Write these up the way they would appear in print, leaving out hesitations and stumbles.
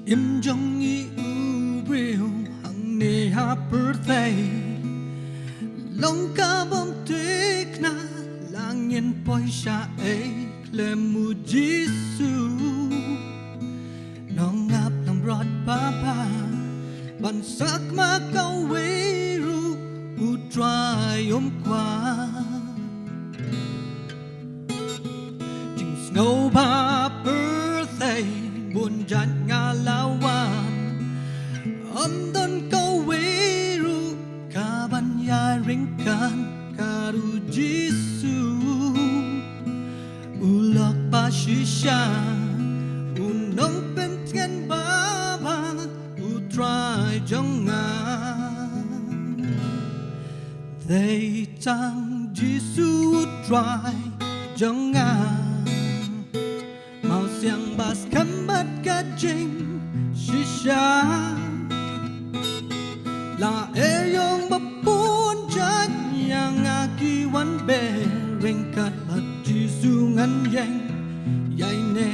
im trong ý u riu hằng nề birthday long ca bom tuyết na lang nhân poi sa ấy lệ mu Giêsu nong ngap nong rod papa ban sắc ma câu vĩ ru u trai ôm qua chừng snow ba birthday buồn chán ngà lao wan âm đơn câu vĩ ru ca ban ya ring can ca ru Giêsu u lok ba shisha u nong pen thiên ba ba u try trong ngà they tang Giêsu try trong ngà màu xiang bas khăm bắt cả chính shisha là e yong bắp buôn chát yang ngà kỳ văn bè ring cát bắt Giêsu ngăn yang yai nè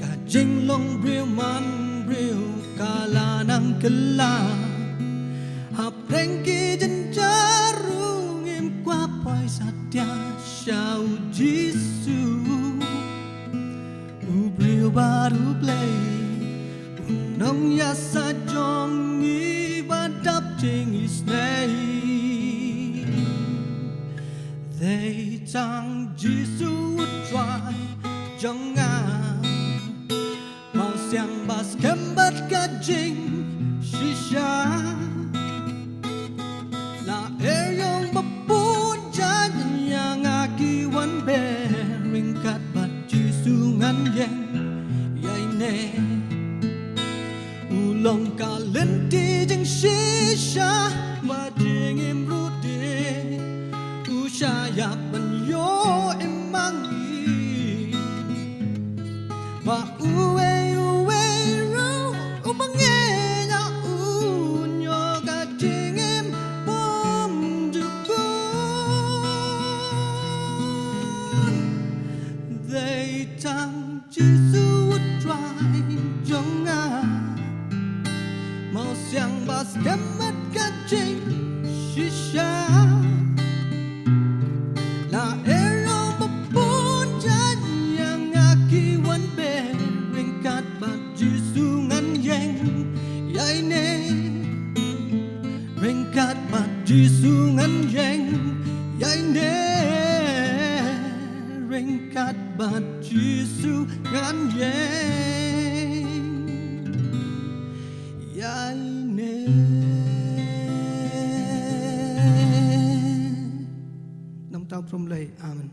cả chính long riêu man riêu cả là năng kala hấp reng kỳ chân cha ru nghiêm qua poi satya shau Giêsu u riêu baru play nong ya sa jong ngi ba đắp trên is nay they tang Giêsu try trong ngà màu xiang bas kem bắt cả chính shisha là e yong bắp buôn cha nhà ngà kỳ văn bè ring cát bắt Giêsu ngăn yang yai nè u long cả lên ti chính shisha mà chính em rút đi u sa ya ban yo em mang đi và u ru u mang nghe na u nhớ cả chính em bom được they tang Giêsu try trong ngà màu xiang bas kem mắt cả chính shisha là ero bắp buôn chát yang ngà kỳ văn bè ring cát bắt Giêsu ngăn yang yai nè ring cát bắt Giêsu ngăn yang yai nè ring cát bắt Giêsu ngăn yang yai nè nông tao prom lay amen